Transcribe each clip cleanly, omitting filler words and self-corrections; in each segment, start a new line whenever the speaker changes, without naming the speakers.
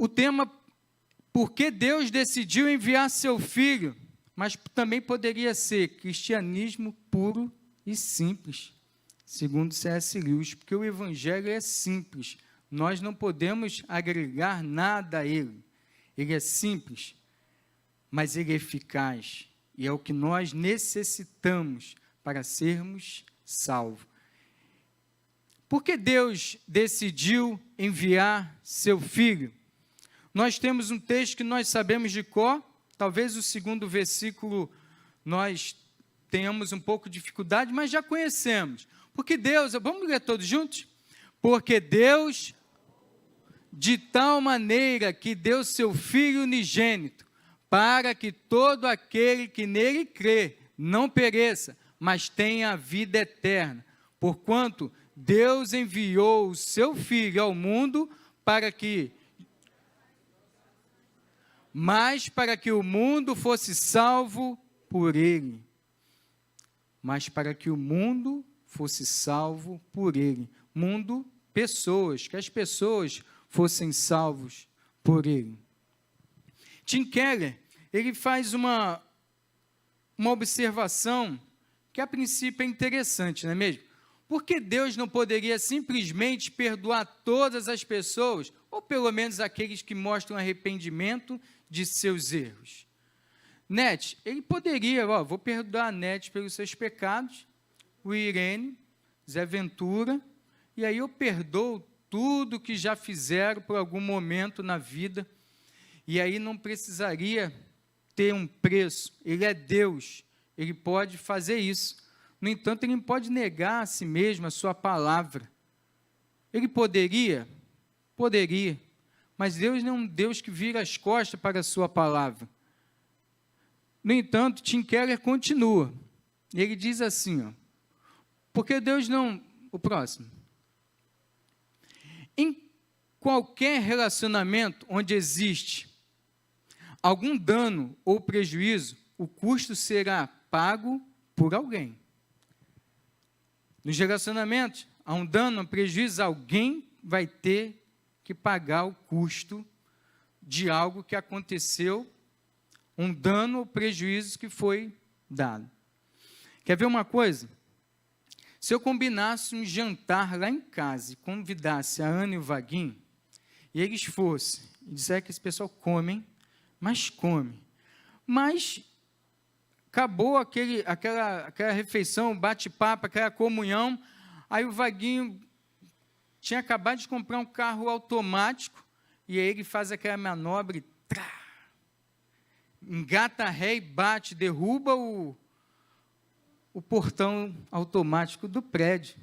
O tema, por que Deus decidiu enviar seu Filho, mas também poderia ser cristianismo puro e simples, segundo C.S. Lewis, porque o Evangelho é simples, nós não podemos agregar nada a ele. Ele é simples, mas ele é eficaz, e é o que nós necessitamos para sermos salvos. Por que Deus decidiu enviar seu Filho? Nós temos um texto que nós sabemos de cor, talvez o segundo versículo nós tenhamos um pouco de dificuldade, mas já conhecemos. Porque Deus, vamos ler todos juntos? Porque Deus, de tal maneira que deu seu Filho unigênito, para que todo aquele que nele crê não pereça, mas tenha a vida eterna. Porquanto Deus enviou o seu Filho ao mundo para que o mundo fosse salvo por ele. Mas para que o mundo fosse salvo por ele. Mundo, pessoas, que as pessoas fossem salvos por ele. Tim Keller, ele faz uma observação que a princípio é interessante, não é mesmo? Por que Deus não poderia simplesmente perdoar todas as pessoas, ou pelo menos aqueles que mostram arrependimento de seus erros? Net, ele poderia, vou perdoar a Net pelos seus pecados, o Irene, Zé Ventura, e aí eu perdoo tudo que já fizeram por algum momento na vida, e aí não precisaria ter um preço. Ele é Deus, ele pode fazer isso. No entanto, ele não pode negar a si mesmo, a sua palavra. Ele poderia, mas Deus não é um Deus que vira as costas para a sua palavra. No entanto, Tim Keller continua, ele diz assim, porque Deus não... O próximo. Em qualquer relacionamento onde existe algum dano ou prejuízo, o custo será pago por alguém. Nos relacionamentos, há um dano, um prejuízo, alguém vai ter que pagar o custo de algo que aconteceu, um dano ou prejuízo que foi dado. Quer ver uma coisa? Se eu combinasse um jantar lá em casa e convidasse a Ana e o Vaguinho, e eles fossem, e disseram que esse pessoal comem, mas acabou aquela refeição, bate-papo, aquela comunhão, aí o Vaguinho tinha acabado de comprar um carro automático, e aí ele faz aquela manobra e engata ré e bate, derruba o portão automático do prédio,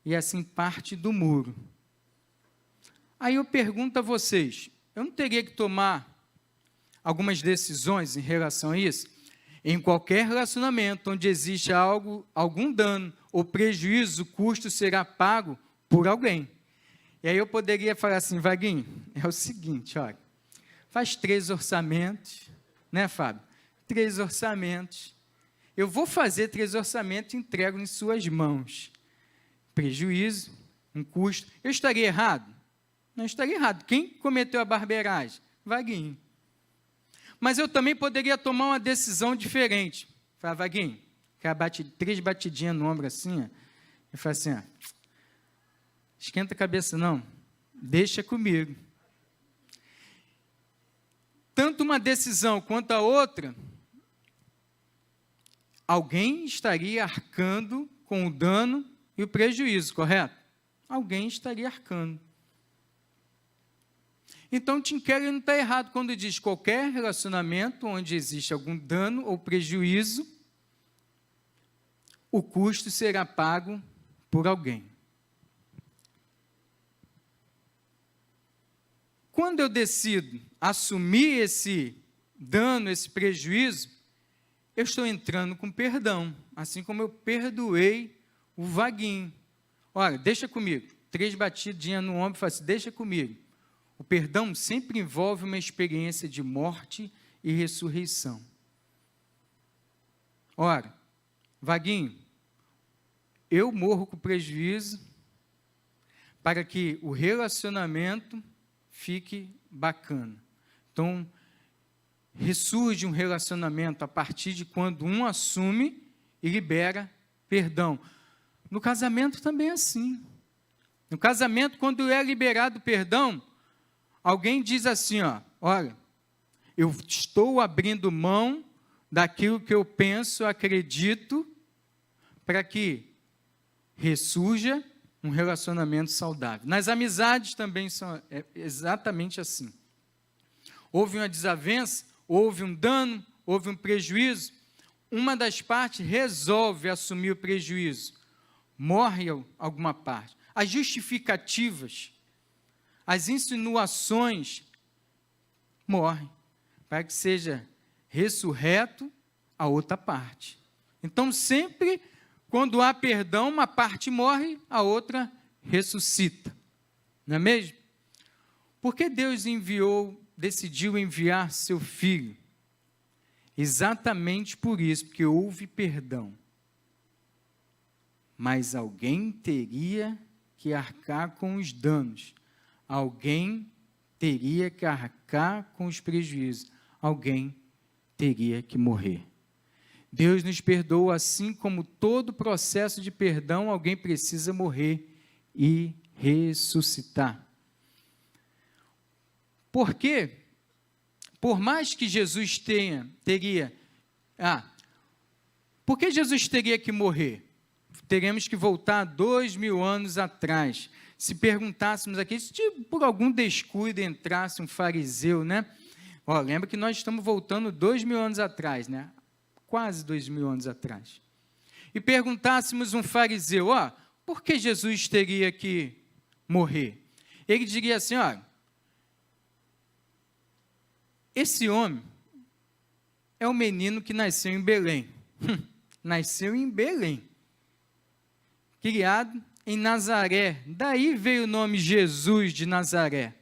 e assim parte do muro. Aí eu pergunto a vocês, eu não teria que tomar algumas decisões em relação a isso? Em qualquer relacionamento onde existe algum dano ou prejuízo, o custo será pago por alguém. E aí eu poderia falar assim, Vaguinho, é o seguinte, olha, faz 3 orçamentos, né, Fábio? 3 orçamentos. Eu vou fazer 3 orçamentos e entrego em suas mãos. Prejuízo, um custo. Eu estaria errado? Não estaria errado. Quem cometeu a barbeiragem? Vaguinho. Mas eu também poderia tomar uma decisão diferente. Falar, Vaguinho, 3 batidinhas no ombro assim, e falar assim, esquenta a cabeça não, deixa comigo. Tanto uma decisão quanto a outra, alguém estaria arcando com o dano e o prejuízo, correto? Alguém estaria arcando. Então, Tim Keller não está errado quando diz qualquer relacionamento onde existe algum dano ou prejuízo, o custo será pago por alguém. Quando eu decido assumir esse dano, esse prejuízo, eu estou entrando com perdão, assim como eu perdoei o Vaguinho. Olha, deixa comigo, 3 batidinhas no ombro, fala assim, deixa comigo. O perdão sempre envolve uma experiência de morte e ressurreição. Ora, Vaguinho, eu morro com prejuízo para que o relacionamento fique bacana. Então, ressurge um relacionamento a partir de quando um assume e libera perdão. No casamento também é assim. No casamento, quando é liberado perdão, alguém diz assim, olha, eu estou abrindo mão daquilo que eu penso, acredito, para que ressurja um relacionamento saudável. Nas amizades também é exatamente assim. Houve uma desavença, houve um dano, houve um prejuízo, uma das partes resolve assumir o prejuízo, morre alguma parte. As justificativas, as insinuações morrem, para que seja ressurreto a outra parte. Então, sempre quando há perdão, uma parte morre, a outra ressuscita. Não é mesmo? Por que Deus decidiu enviar seu Filho? Exatamente por isso, porque houve perdão. Mas alguém teria que arcar com os danos. Alguém teria que arcar com os prejuízos. Alguém teria que morrer. Deus nos perdoa, assim como todo processo de perdão, alguém precisa morrer e ressuscitar. Porque, por mais que Jesus por que Jesus teria que morrer? Teremos que voltar 2000 anos atrás. Se perguntássemos aqui, se por algum descuido entrasse um fariseu, né? Lembra que nós estamos voltando 2000 anos atrás, né? Quase 2000 anos atrás. E perguntássemos um fariseu, por que Jesus teria que morrer? Ele diria assim, esse homem é o menino que nasceu em Belém. Nasceu em Belém. Criado em Nazaré. Daí veio o nome Jesus de Nazaré.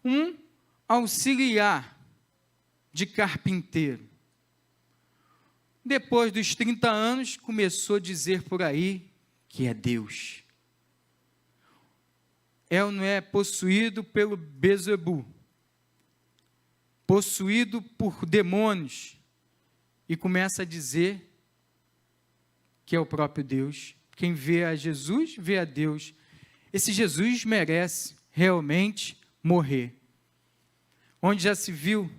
Um auxiliar de carpinteiro. Depois dos 30 anos, começou a dizer por aí que é Deus. Não é possuído pelo Beelzebul, possuído por demônios, e começa a dizer que é o próprio Deus. Quem vê a Jesus, vê a Deus. Esse Jesus merece realmente morrer. Onde já se viu?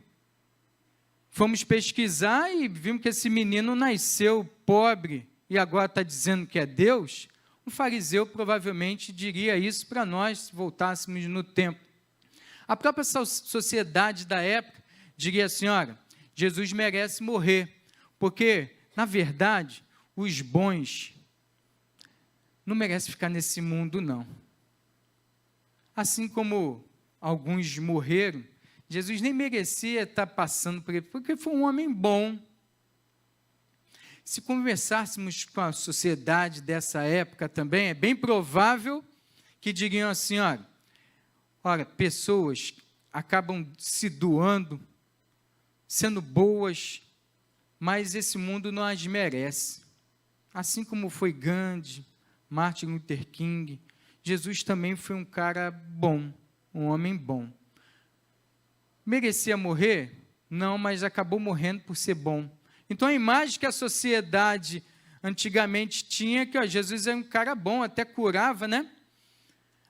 Fomos pesquisar e vimos que esse menino nasceu pobre e agora está dizendo que é Deus. Um fariseu provavelmente diria isso para nós, se voltássemos no tempo. A própria sociedade da época diria assim, Jesus merece morrer, porque, na verdade, os bons não merecem ficar nesse mundo, não. Assim como alguns morreram, Jesus nem merecia estar passando por ele, porque foi um homem bom. Se conversássemos com a sociedade dessa época também, é bem provável que diriam assim, pessoas acabam se doando, sendo boas, mas esse mundo não as merece. Assim como foi Gandhi, Martin Luther King, Jesus também foi um cara bom, um homem bom. Merecia morrer? Não, mas acabou morrendo por ser bom. Então, a imagem que a sociedade antigamente tinha, que Jesus era um cara bom, até curava, né?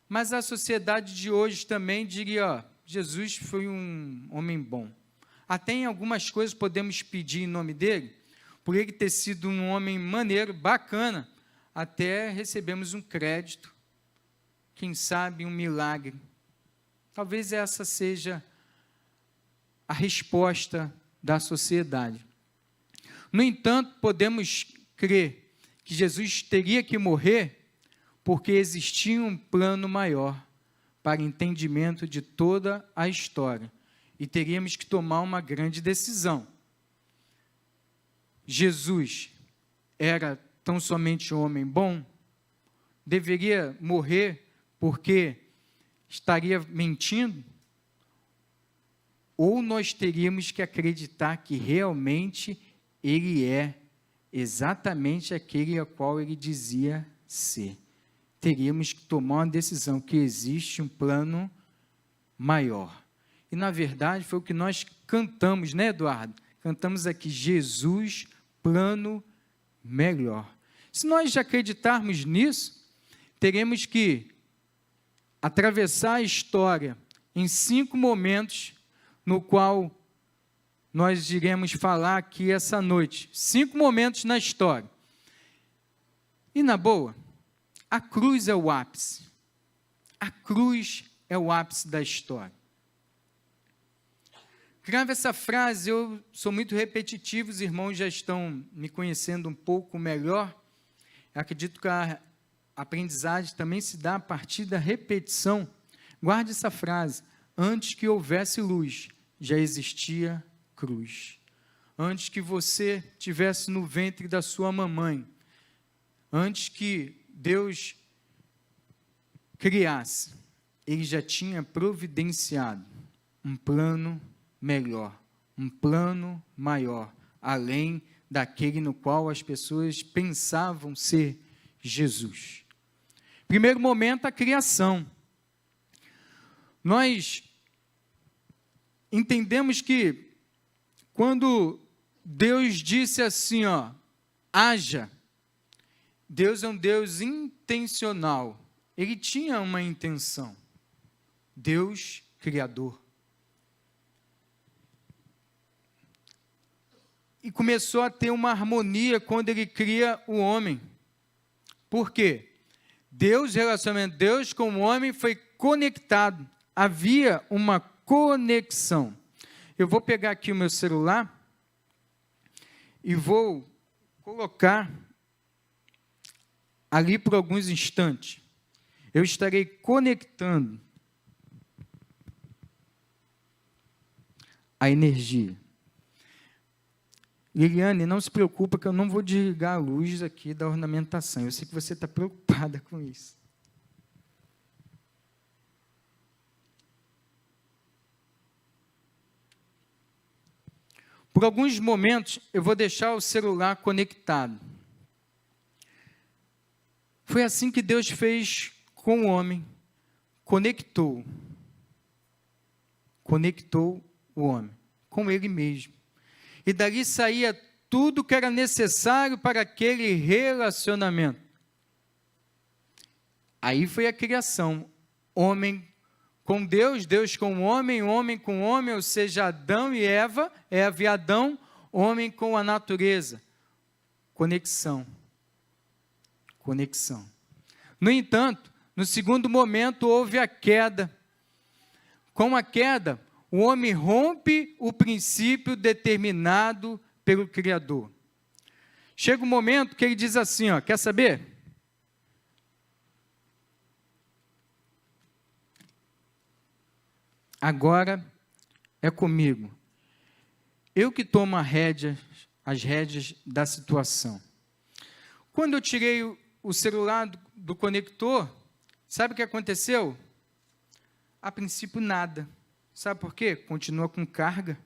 Mas a sociedade de hoje também diria, Jesus foi um homem bom. Até em algumas coisas podemos pedir em nome dele, por ele ter sido um homem maneiro, bacana, até recebemos um crédito, quem sabe um milagre. Talvez essa seja a resposta da sociedade. No entanto, podemos crer que Jesus teria que morrer porque existia um plano maior para entendimento de toda a história e teríamos que tomar uma grande decisão. Jesus era tão somente um homem bom? Deveria morrer porque estaria mentindo? Ou nós teríamos que acreditar que realmente ele é exatamente aquele a qual ele dizia ser? Teríamos que tomar uma decisão, que existe um plano maior. E, na verdade, foi o que nós cantamos, né, Eduardo? Cantamos aqui, Jesus, plano melhor. Se nós acreditarmos nisso, teremos que atravessar a história em 5 momentos, no qual nós iremos falar aqui essa noite. 5 momentos na história. E, na boa, a cruz é o ápice. A cruz é o ápice da história. Grave essa frase, eu sou muito repetitivo, os irmãos já estão me conhecendo um pouco melhor. Eu acredito que a aprendizagem também se dá a partir da repetição. Guarde essa frase, antes que houvesse luz, já existia cruz. Antes que você estivesse no ventre da sua mamãe, antes que Deus criasse, Ele já tinha providenciado um plano melhor, um plano maior, além daquele no qual as pessoas pensavam ser Jesus. Primeiro momento, a criação. Nós entendemos que quando Deus disse assim, ó, haja, Deus é um Deus intencional. Ele tinha uma intenção. Deus criador. E começou a ter uma harmonia quando ele cria o homem. Por quê? Deus, relacionamento de Deus com o homem foi conectado. Havia uma conexão. Eu vou pegar aqui o meu celular e vou colocar ali por alguns instantes. Eu estarei conectando a energia. Liliane, não se preocupa que eu não vou desligar a luz aqui da ornamentação. Eu sei que você está preocupada com isso. Por alguns momentos, eu vou deixar o celular conectado. Foi assim que Deus fez com o homem. Conectou o homem com ele mesmo. E dali saía tudo que era necessário para aquele relacionamento. Aí foi a criação. Homem com Deus, Deus com o homem com o homem, ou seja, Adão e Eva e Adão, homem com a natureza. Conexão. No entanto, no segundo momento houve a queda. Com a queda, o homem rompe o princípio determinado pelo Criador. Chega um momento que ele diz assim, ó, quer saber? Agora é comigo. Eu que tomo as rédeas da situação. Quando eu tirei o celular do conector, sabe o que aconteceu? A princípio nada. Sabe por quê? Continua com carga.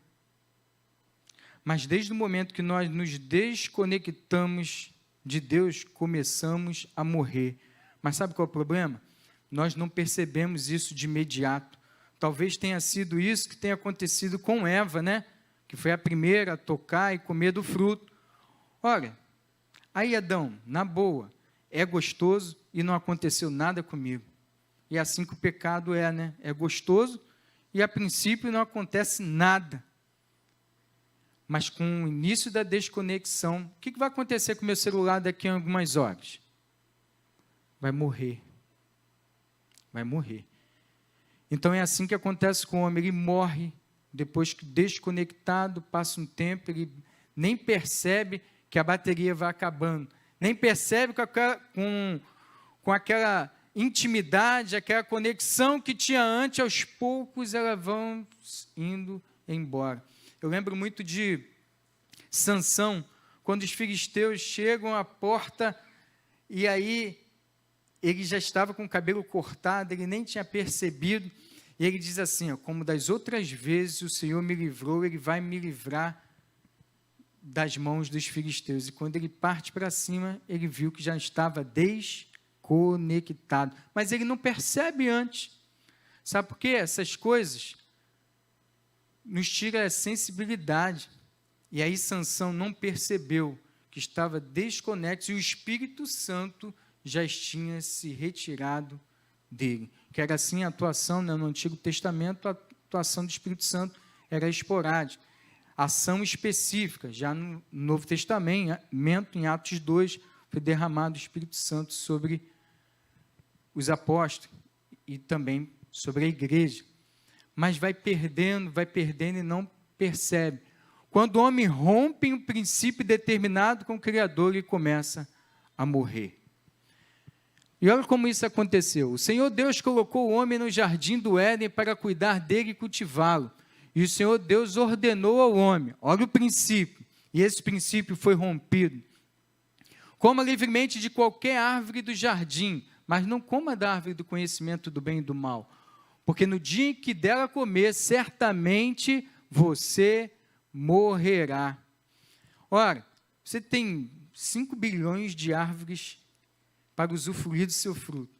Mas desde o momento que nós nos desconectamos de Deus, começamos a morrer. Mas sabe qual é o problema? Nós não percebemos isso de imediato. Talvez tenha sido isso que tenha acontecido com Eva, né? Que foi a primeira a tocar e comer do fruto. Olha, aí Adão, na boa, é gostoso e não aconteceu nada comigo. E é assim que o pecado é, né? É gostoso e a princípio não acontece nada. Mas com o início da desconexão, o que vai acontecer com o meu celular daqui a algumas horas? Vai morrer. Então é assim que acontece com o homem, ele morre, depois que desconectado, passa um tempo, ele nem percebe que a bateria vai acabando, nem percebe com aquela intimidade, aquela conexão que tinha antes, aos poucos elas vão indo embora. Eu lembro muito de Sansão, quando os filisteus chegam à porta, e aí ele já estava com o cabelo cortado, ele nem tinha percebido, e ele diz assim, ó, como das outras vezes o Senhor me livrou, ele vai me livrar das mãos dos filisteus. E quando ele parte para cima, ele viu que já estava desconectado. Mas ele não percebe antes. Sabe por quê? Essas coisas nos tiram a sensibilidade. E aí Sansão não percebeu que estava desconexo e o Espírito Santo já tinha se retirado dele. Que era assim a atuação, né, no Antigo Testamento, a atuação do Espírito Santo era esporádica. Ação específica, já no Novo Testamento, em Atos 2, foi derramado o Espírito Santo sobre os apóstolos e também sobre a igreja. Mas vai perdendo e não percebe. Quando o homem rompe um princípio determinado com o Criador, ele começa a morrer. E olha como isso aconteceu. O Senhor Deus colocou o homem no jardim do Éden para cuidar dele e cultivá-lo. E o Senhor Deus ordenou ao homem, olha o princípio, e esse princípio foi rompido. Coma livremente de qualquer árvore do jardim, mas não coma da árvore do conhecimento do bem e do mal, porque no dia em que dela comer, certamente você morrerá. Ora, você tem 5 bilhões de árvores para usufruir do seu fruto.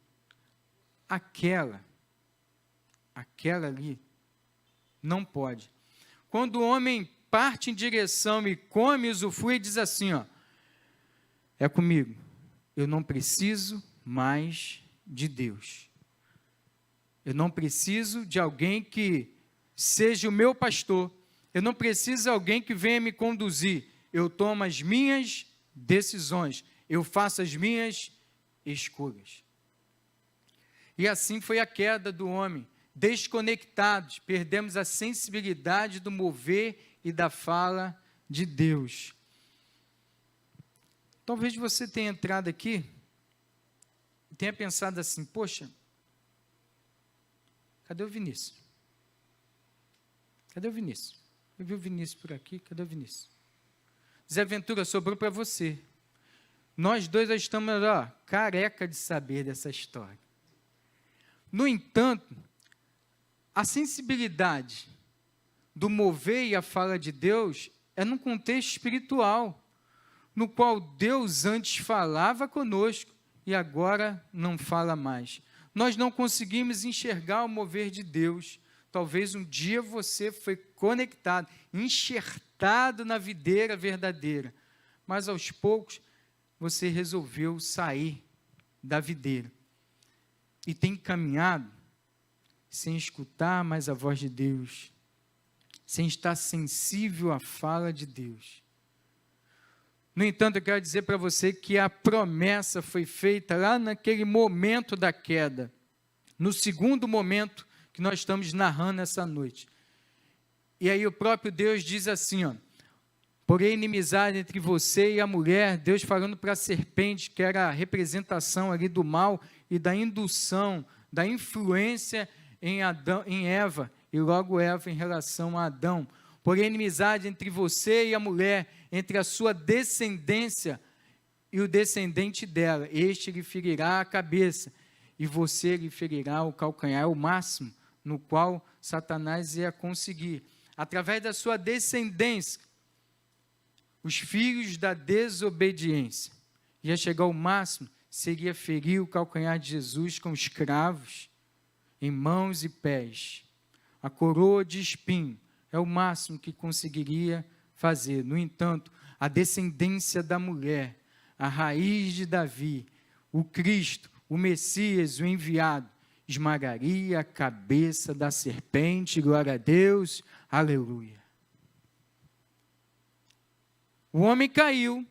Aquela ali, não pode. Quando o homem parte em direção e come e usufrui, diz assim, ó, é comigo, eu não preciso mais de Deus. Eu não preciso de alguém que seja o meu pastor. Eu não preciso de alguém que venha me conduzir. Eu tomo as minhas decisões. Eu faço as minhas escolhas. E assim foi a queda do homem. Desconectados, perdemos a sensibilidade do mover e da fala de Deus. Talvez você tenha entrado aqui e tenha pensado assim, poxa, cadê o Vinícius? Cadê o Vinícius? Eu vi o Vinícius por aqui, cadê o Vinícius? Zé Ventura, sobrou para você. Nós dois já estamos careca de saber dessa história. No entanto, a sensibilidade do mover e a fala de Deus é num contexto espiritual, no qual Deus antes falava conosco e agora não fala mais. Nós não conseguimos enxergar o mover de Deus. Talvez um dia você foi conectado, enxertado na videira verdadeira, mas aos poucos você resolveu sair da videira e tem caminhado sem escutar mais a voz de Deus, sem estar sensível à fala de Deus. No entanto, eu quero dizer para você que a promessa foi feita lá naquele momento da queda, no segundo momento que nós estamos narrando essa noite. E aí o próprio Deus diz assim, ó, porém inimizade entre você e a mulher, Deus falando para a serpente, que era a representação ali do mal e da indução, da influência em Eva, e logo Eva em relação a Adão. Porém, inimizade entre você e a mulher, entre a sua descendência e o descendente dela. Este lhe ferirá a cabeça, e você lhe ferirá o calcanhar. É o máximo no qual Satanás ia conseguir. Através da sua descendência, os filhos da desobediência. Ia chegar ao máximo, seria ferir o calcanhar de Jesus com os cravos em mãos e pés. A coroa de espinho é o máximo que conseguiria fazer. No entanto, a descendência da mulher, a raiz de Davi, o Cristo, o Messias, o enviado, esmagaria a cabeça da serpente. Glória a Deus, aleluia. O homem caiu,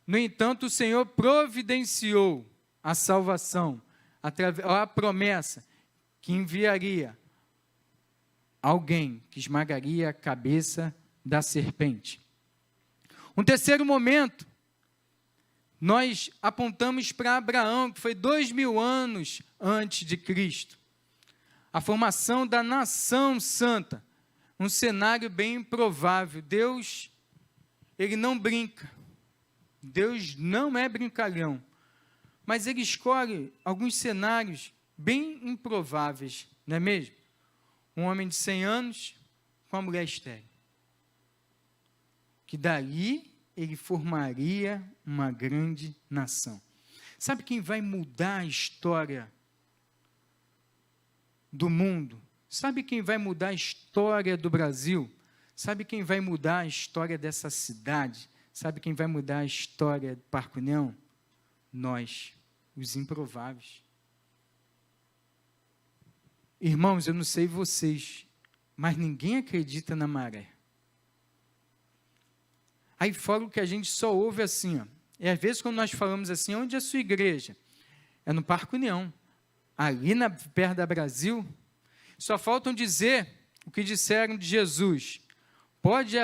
no entanto, o Senhor providenciou a salvação, a promessa que enviaria alguém que esmagaria a cabeça da serpente. Um terceiro momento, nós apontamos para Abraão, que foi 2000 anos antes de Cristo. A formação da nação santa, um cenário bem improvável. Deus, ele não brinca. Deus não é brincalhão. Mas ele escolhe alguns cenários bem improváveis, não é mesmo? Um homem de 100 anos com uma mulher estéril. Que dali ele formaria uma grande nação. Sabe quem vai mudar a história do mundo. Sabe quem vai mudar a história do Brasil? Sabe quem vai mudar a história dessa cidade? Sabe quem vai mudar a história do Parque União? Nós, os improváveis. Irmãos, eu não sei vocês, mas ninguém acredita na maré. Aí fora o que a gente só ouve assim, ó. E às vezes quando nós falamos assim, onde é a sua igreja? É no Parque União. Ali perto da Brasil, só faltam dizer o que disseram de Jesus. Pode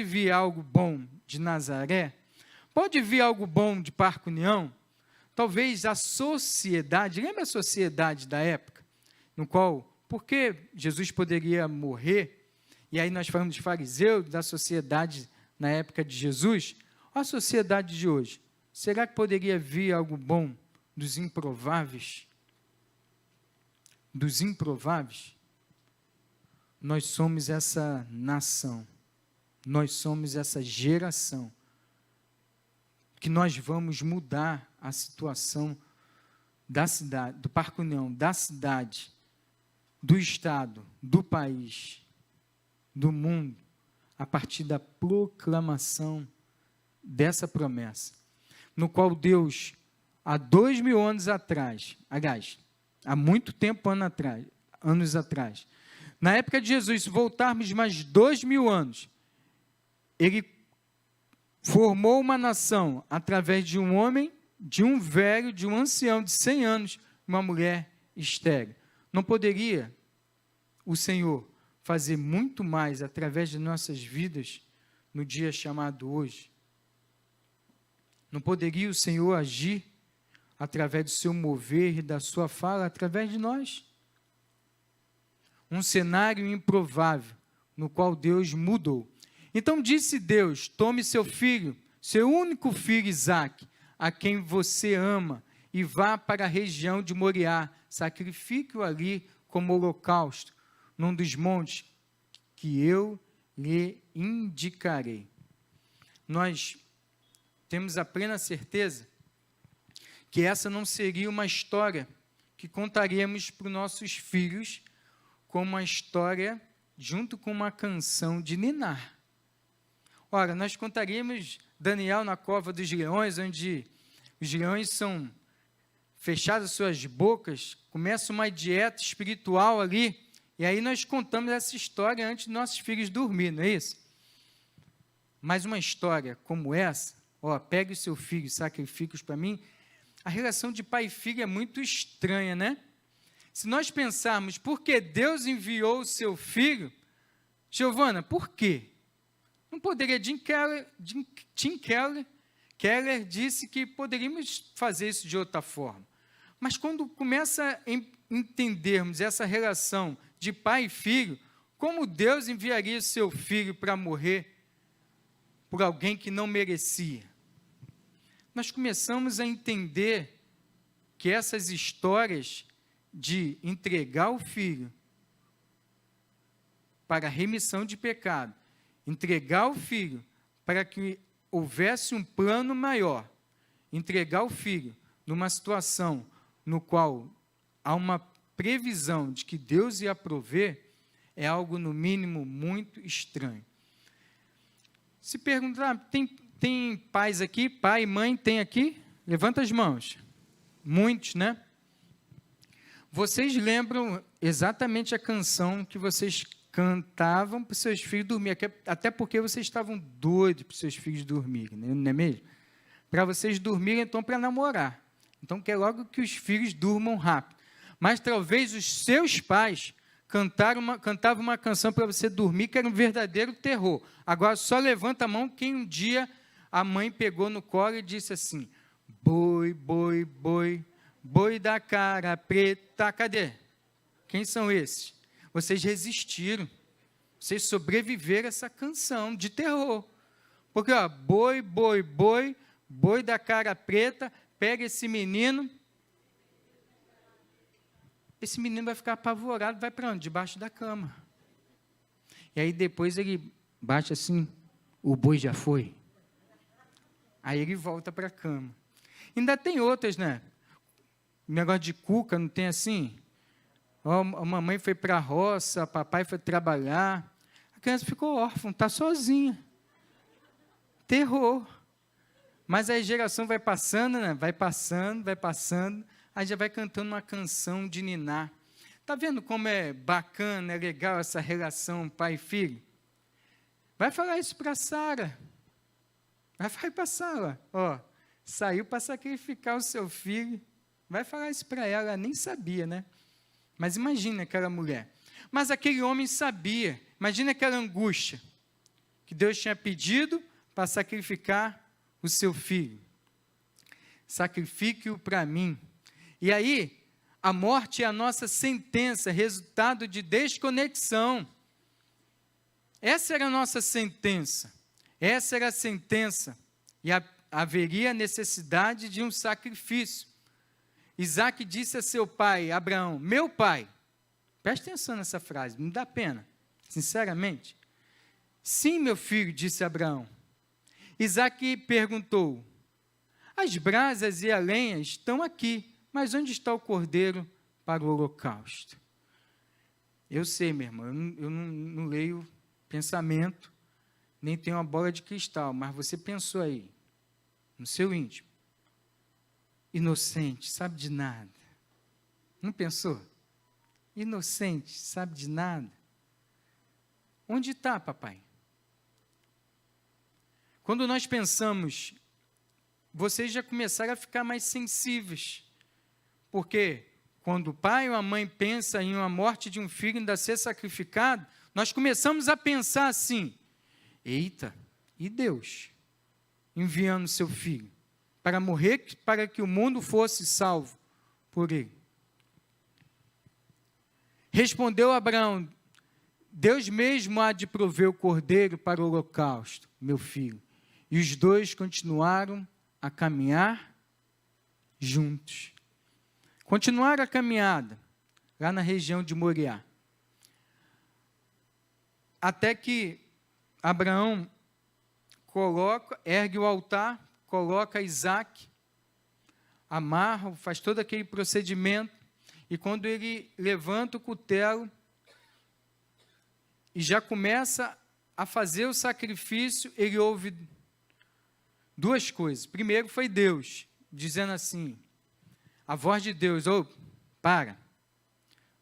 vir algo bom de Nazaré? Pode vir algo bom de Parque União? Talvez a sociedade, lembra a sociedade da época? No qual, por que Jesus poderia morrer? E aí nós falamos de fariseus, da sociedade na época de Jesus. Olha a sociedade de hoje. Será que poderia vir algo bom dos improváveis? Dos improváveis? Nós somos essa nação. Nós somos essa geração. Que nós vamos mudar a situação da cidade, do Parque União, da cidade, do estado, do país, do mundo, a partir da proclamação dessa promessa, no qual Deus, há 2000 anos atrás, aliás, há muito tempo anos atrás, na época de Jesus, se voltarmos mais 2000 anos, Ele formou uma nação através de um homem, de um velho, de um ancião de 100 anos, uma mulher estéril. Não poderia o Senhor fazer muito mais através de nossas vidas no dia chamado hoje? Não poderia o Senhor agir através do seu mover e da sua fala através de nós? Um cenário improvável no qual Deus mudou. Então disse Deus: tome seu filho, seu único filho Isaque, a quem você ama, e vá para a região de Moriá, sacrifique-o ali como holocausto, num dos montes que eu lhe indicarei. Nós temos a plena certeza que essa não seria uma história que contaríamos para os nossos filhos como uma história junto com uma canção de ninar. Ora, nós contaríamos Daniel na cova dos leões, onde os leões são fechadas suas bocas, começa uma dieta espiritual ali, e aí nós contamos essa história antes de nossos filhos dormir, não é isso? Mas uma história como essa, pegue o seu filho e sacrifique-os para mim, a relação de pai e filho é muito estranha, né? Se nós pensarmos por que Deus enviou o seu filho, Giovana, por quê? Não poderia, Tim Keller disse que poderíamos fazer isso de outra forma. Mas quando começa a entendermos essa relação de pai e filho, como Deus enviaria o seu filho para morrer por alguém que não merecia? Nós começamos a entender que essas histórias de entregar o filho para a remissão de pecado, entregar o filho para que houvesse um plano maior, entregar o filho numa situação no qual há uma previsão de que Deus ia prover, é algo, no mínimo, muito estranho. Se perguntar, tem pais aqui? Pai e mãe tem aqui? Levanta as mãos. Muitos, né? Vocês lembram exatamente a canção que vocês cantavam para os seus filhos dormirem, até porque vocês estavam doidos para os seus filhos dormirem, não é mesmo? Para vocês dormirem, então, para namorar. Então, quer logo que os filhos durmam rápido. Mas talvez os seus pais cantavam uma canção para você dormir, que era um verdadeiro terror. Agora, só levanta a mão quem um dia a mãe pegou no colo e disse assim: boi, boi, boi, boi da cara preta, cadê? Quem são esses? Vocês resistiram, vocês sobreviveram a essa canção de terror. Porque, boi, boi, boi, boi da cara preta, pega esse menino vai ficar apavorado, vai para onde? Debaixo da cama. E aí depois ele bate assim, o boi já foi. Aí ele volta para a cama. Ainda tem outras, né? O negócio de cuca, não tem assim? a mamãe foi para a roça, papai foi trabalhar, a criança ficou órfã, está sozinha. Terror. Mas aí a geração vai passando, né? Vai passando, aí já vai cantando uma canção de niná. Está vendo como é bacana, é legal essa relação pai e filho? Vai falar isso para Sara. Vai falar para Sara, ó, saiu para sacrificar o seu filho. Vai falar isso para ela, ela nem sabia, né? Mas imagina aquela mulher. Mas aquele homem sabia, imagina aquela angústia, que Deus tinha pedido para sacrificar o seu filho. Sacrifique-o para mim. E aí, a morte é a nossa sentença, resultado de desconexão. Essa era a nossa sentença. Essa era a sentença. E haveria necessidade de um sacrifício. Isaac disse a seu pai, Abraão, meu pai. Preste atenção nessa frase, me dá pena, sinceramente. Sim, meu filho, disse Abraão. Isaac perguntou, as brasas e a lenha estão aqui, mas onde está o cordeiro para o holocausto? Eu sei, meu irmão, eu não leio pensamento, nem tenho uma bola de cristal, mas você pensou aí, no seu íntimo, inocente, sabe de nada. Não pensou? Inocente, sabe de nada. Onde está, papai? Quando nós pensamos, vocês já começaram a ficar mais sensíveis, porque quando o pai ou a mãe pensa em uma morte de um filho ainda ser sacrificado, nós começamos a pensar assim, eita, e Deus enviando seu filho para morrer, para que o mundo fosse salvo por ele? Respondeu Abraão, Deus mesmo há de prover o cordeiro para o holocausto, meu filho. E os dois continuaram a caminhar juntos. Continuaram a caminhada, lá na região de Moriá. Até que Abraão ergue o altar, coloca Isaac, amarra, faz todo aquele procedimento, e quando ele levanta o cutelo e já começa a fazer o sacrifício, ele ouve duas coisas. Primeiro foi Deus, dizendo assim, a voz de Deus, para,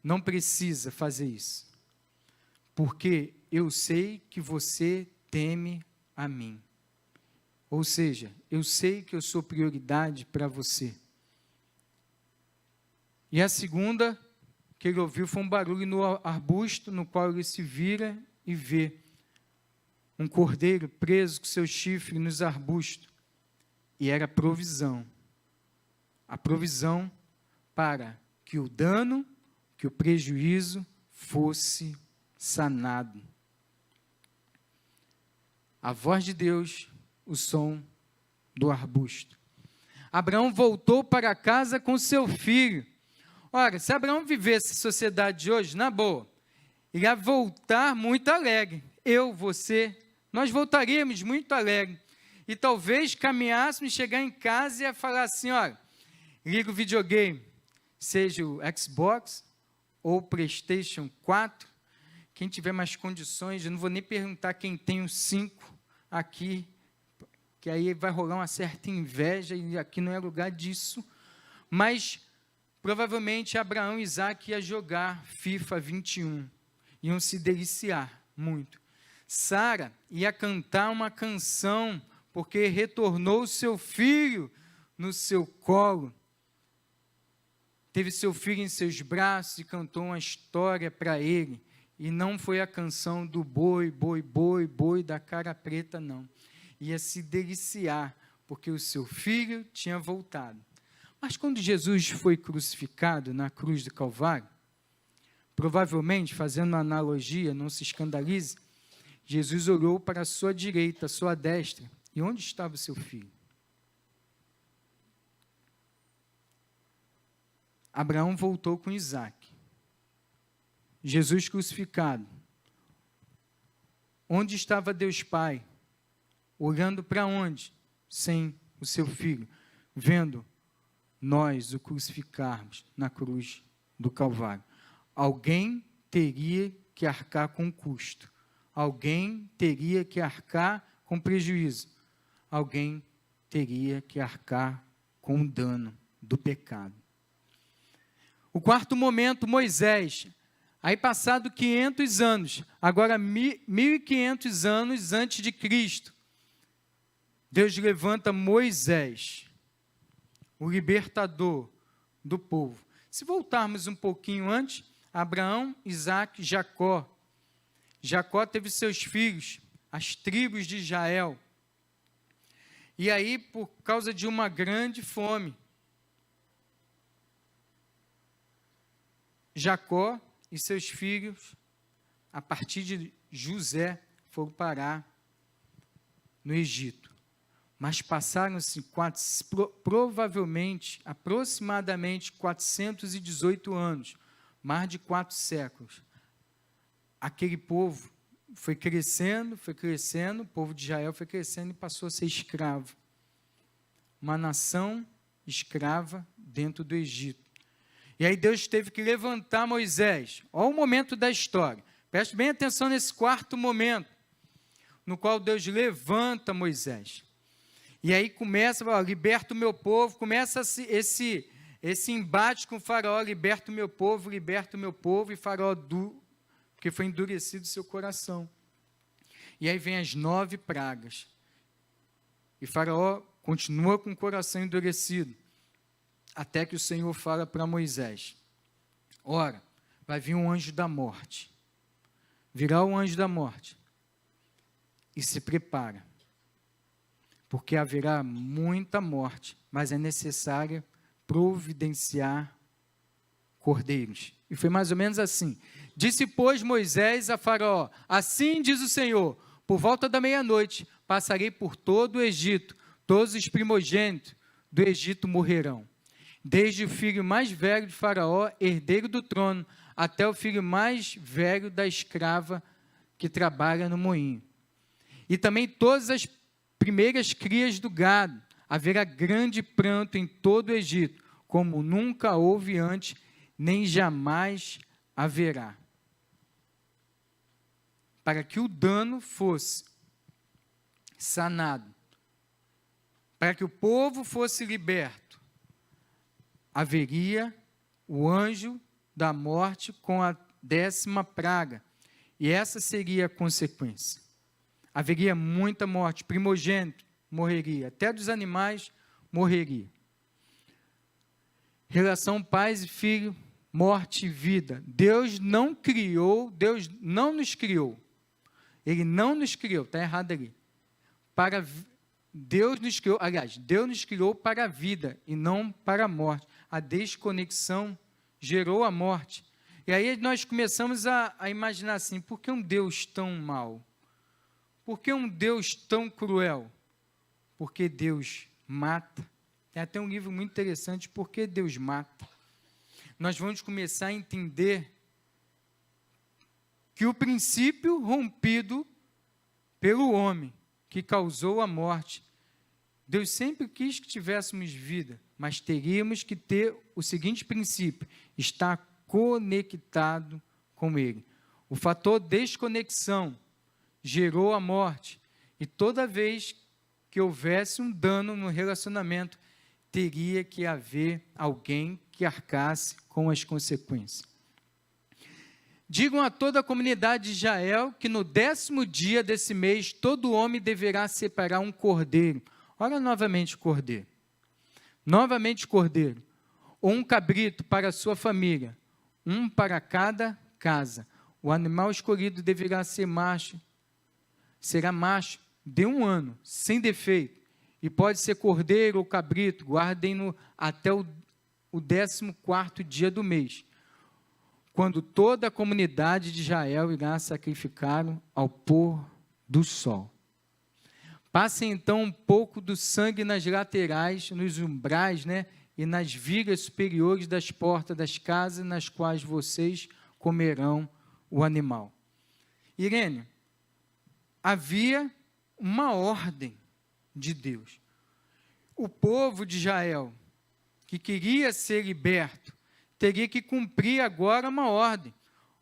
não precisa fazer isso, porque eu sei que você teme a mim. Ou seja, eu sei que eu sou prioridade para você. E a segunda que ele ouviu foi um barulho no arbusto, no qual ele se vira e vê um cordeiro preso com seu chifre nos arbustos. E era provisão. A provisão para que o dano, que o prejuízo fosse sanado. A voz de Deus, o som do arbusto. Abraão voltou para casa com seu filho. Ora, se Abraão vivesse a sociedade de hoje, na boa, ele ia voltar muito alegre. Eu, você, nós voltaríamos muito alegre. E talvez caminhássemos, chegar em casa e ia falar assim, olha, liga o videogame, seja o Xbox ou o PlayStation 4, quem tiver mais condições, eu não vou nem perguntar quem tem o 5 aqui, que aí vai rolar uma certa inveja, e aqui não é lugar disso, mas provavelmente Abraão e Isaac iam jogar FIFA 21, iam se deliciar muito. Sara ia cantar uma canção, porque retornou seu filho no seu colo, teve seu filho em seus braços e cantou uma história para ele, e não foi a canção do boi, boi, boi, boi da cara preta, não. Ia se deliciar, porque o seu filho tinha voltado. Mas quando Jesus foi crucificado na cruz do Calvário, provavelmente, fazendo uma analogia, não se escandalize, Jesus olhou para a sua direita, a sua destra, e onde estava o seu filho? Abraão voltou com Isaac. Jesus crucificado. Onde estava Deus Pai? Olhando para onde? Sem o seu filho, vendo nós o crucificarmos na cruz do Calvário. alguém teria que arcar com o custo. Alguém teria que arcar com prejuízo. Alguém teria que arcar com o dano do pecado. O quarto momento, Moisés. Aí passado 500 anos, agora 1500 anos antes de Cristo, Deus levanta Moisés, o libertador do povo. Se voltarmos um pouquinho antes, Abraão, Isaque, Jacó. Jacó teve seus filhos, as tribos de Israel. E aí, por causa de uma grande fome, Jacó e seus filhos, a partir de José, foram parar no Egito. Mas passaram-se provavelmente, aproximadamente 418 anos, mais de 4 séculos. Aquele povo foi crescendo, o povo de Israel foi crescendo e passou a ser escravo. Uma nação escrava dentro do Egito. E aí Deus teve que levantar Moisés. Olha o momento da história. Preste bem atenção nesse quarto momento, no qual Deus levanta Moisés. E aí começa, liberta o meu povo, começa esse embate com o faraó, liberta o meu povo, e faraó porque foi endurecido o seu coração. E aí vem as 9 pragas. E faraó continua com o coração endurecido, até que o Senhor fala para Moisés: ora, vai vir um anjo da morte. Virá o anjo da morte. E se prepara, porque haverá muita morte, mas é necessário providenciar cordeiros. E foi mais ou menos assim. Disse, pois, Moisés a Faraó: assim diz o Senhor, por volta da meia-noite, passarei por todo o Egito, todos os primogênitos do Egito morrerão. Desde o filho mais velho de Faraó, herdeiro do trono, até o filho mais velho da escrava que trabalha no moinho. E também todas as primeiras crias do gado. Haverá grande pranto em todo o Egito, como nunca houve antes, nem jamais haverá. Para que o dano fosse sanado, para que o povo fosse liberto, haveria o anjo da morte com a 10ª praga, e essa seria a consequência. Haveria muita morte, primogênito morreria, até dos animais morreria. Relação pais e filho, morte e vida. Deus não nos criou. Ele não nos criou, está errado ali. Deus nos criou para a vida e não para a morte. A desconexão gerou a morte. E aí nós começamos a imaginar assim: por que um Deus tão mau? Por que um Deus tão cruel? Porque Deus mata. Tem até um livro muito interessante, Por que Deus mata? Nós vamos começar a entender que o princípio rompido pelo homem, que causou a morte, Deus sempre quis que tivéssemos vida, mas teríamos que ter o seguinte princípio: estar conectado com Ele. O fator desconexão gerou a morte, e toda vez que houvesse um dano no relacionamento, teria que haver alguém que arcasse com as consequências. Digam a toda a comunidade de Israel que no 10º dia desse mês, todo homem deverá separar um cordeiro. Olha novamente o cordeiro. Novamente o cordeiro. Ou um cabrito para a sua família, um para cada casa. O animal escolhido deverá ser macho. Será macho de 1 ano, sem defeito. E pode ser cordeiro ou cabrito, guardem-no até o 14º dia do mês, quando toda a comunidade de Israel irá sacrificá-lo ao pôr do sol. Passem então um pouco do sangue nas laterais, nos umbrais, e nas vigas superiores das portas das casas nas quais vocês comerão o animal. Irene, havia uma ordem de Deus. O povo de Israel, que queria ser liberto, teria que cumprir agora uma ordem.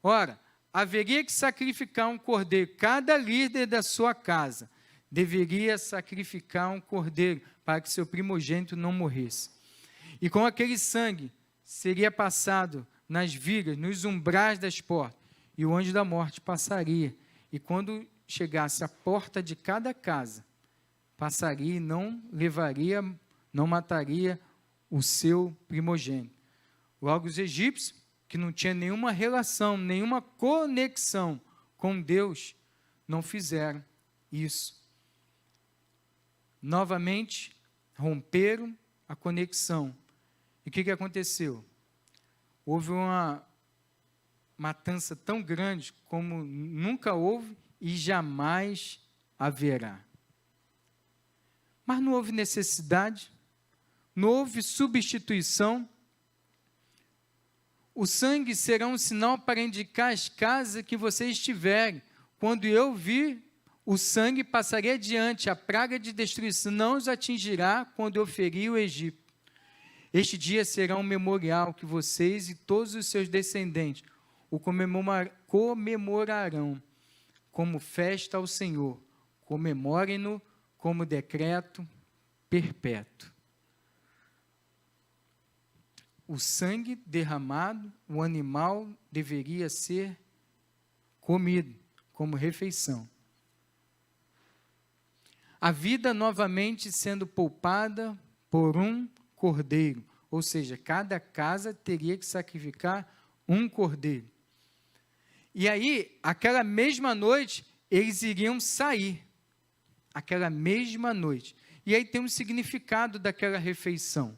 Ora, haveria que sacrificar um cordeiro. Cada líder da sua casa deveria sacrificar um cordeiro para que seu primogênito não morresse. E com aquele sangue seria passado nas vigas, nos umbrais das portas, e o anjo da morte passaria. E quando chegasse à porta de cada casa, passaria e não levaria, não mataria o seu primogênito. Logo, os egípcios, que não tinham nenhuma relação, nenhuma conexão com Deus, não fizeram isso. Novamente, romperam a conexão. E o que aconteceu? Houve uma matança tão grande como nunca houve e jamais haverá. Mas não houve necessidade, não houve substituição. O sangue será um sinal para indicar as casas que vocês estiverem. Quando eu vir, o sangue passarei adiante, a praga de destruição não os atingirá quando eu ferir o Egito. Este dia será um memorial que vocês e todos os seus descendentes o comemorarão como festa ao Senhor. Comemorem-no como decreto perpétuo. O sangue derramado, o animal deveria ser comido como refeição. A vida novamente sendo poupada por um cordeiro, ou seja, cada casa teria que sacrificar um cordeiro. E aí, aquela mesma noite, eles iriam sair, aquela mesma noite. E aí tem um significado daquela refeição.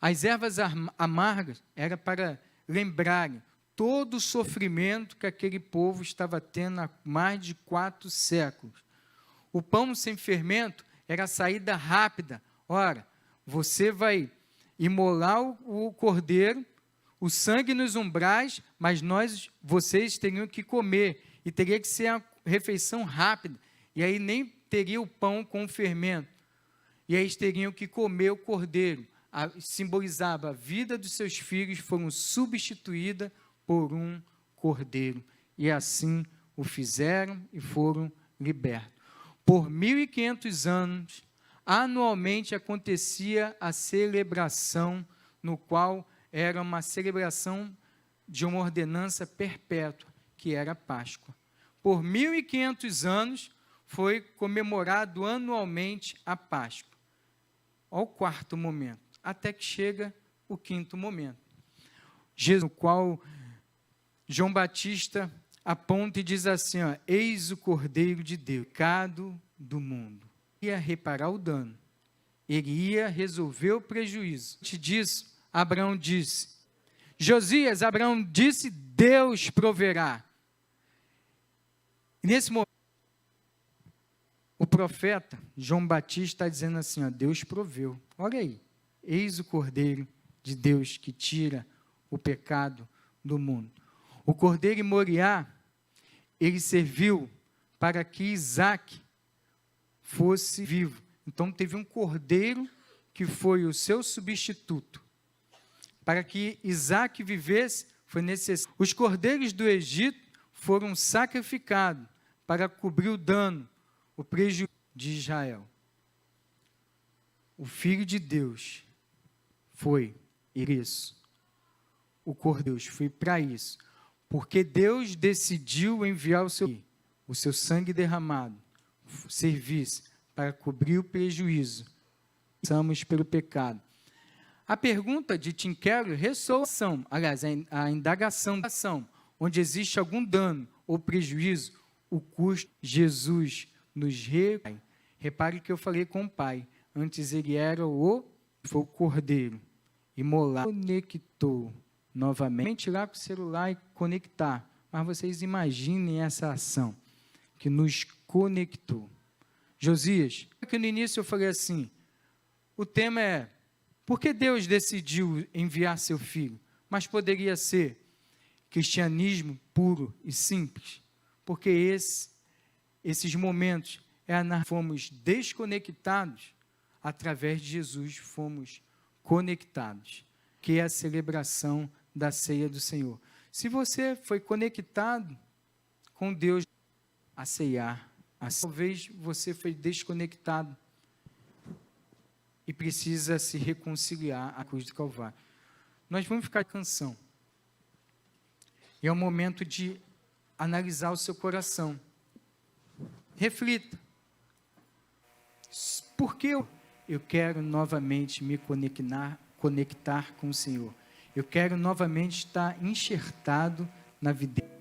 As ervas amargas era para lembrarem todo o sofrimento que aquele povo estava tendo há mais de 4 séculos. O pão sem fermento era a saída rápida. Ora, você vai imolar o cordeiro, o sangue nos umbrais, mas vocês teriam que comer, e teria que ser uma refeição rápida, e aí nem teria o pão com fermento, e aí eles teriam que comer o cordeiro. Simbolizava a vida dos seus filhos, foram substituída por um cordeiro, e assim o fizeram e foram libertos. Por 1.500 anos, anualmente acontecia a celebração, no qual era uma celebração de uma ordenança perpétua, que era a Páscoa. Por 1.500 anos, foi comemorado anualmente a Páscoa. Ao 4º momento, até que chega o 5º momento. Jesus, no qual João Batista aponta e diz assim, ó, eis o Cordeiro de Deus, pecado do mundo. Ele ia reparar o dano, ele ia resolver o prejuízo. Antes disso, Abraão disse, Josias, Abraão disse, Deus proverá. E nesse momento, o profeta João Batista está dizendo assim, ó, Deus proveu. Olha aí, eis o Cordeiro de Deus que tira o pecado do mundo. O Cordeiro em Moriá, ele serviu para que Isaac fosse vivo. Então, teve um cordeiro que foi o seu substituto. Para que Isaac vivesse, foi necessário. Os cordeiros do Egito foram sacrificados para cobrir o dano, o prejuízo de Israel. O Filho de Deus foi isso. O Cordeiro foi para isso. Porque Deus decidiu enviar o seu sangue derramado, serviço para cobrir o prejuízo. Passamos pelo pecado. A pergunta de Tim Keller ressoa, aliás, a indagação, onde existe algum dano ou prejuízo, o custo, Jesus nos repara. Repare que eu falei com o Pai, antes ele era foi o Cordeiro, imolado, conectou novamente lá com o celular e conectar, mas vocês imaginem essa ação, que nos conectou. Josias, que no início eu falei assim, o tema é, por que Deus decidiu enviar seu filho? Mas poderia ser cristianismo puro e simples, porque esses momentos, fomos desconectados, através de Jesus fomos conectados, que é a celebração da ceia do Senhor. Se você foi conectado com Deus a ceiar, talvez você foi desconectado e precisa se reconciliar à cruz do Calvário. Nós vamos ficar com a canção. E é o momento de analisar o seu coração. Reflita. Por que eu quero novamente me conectar com o Senhor? Eu quero novamente estar enxertado na videira.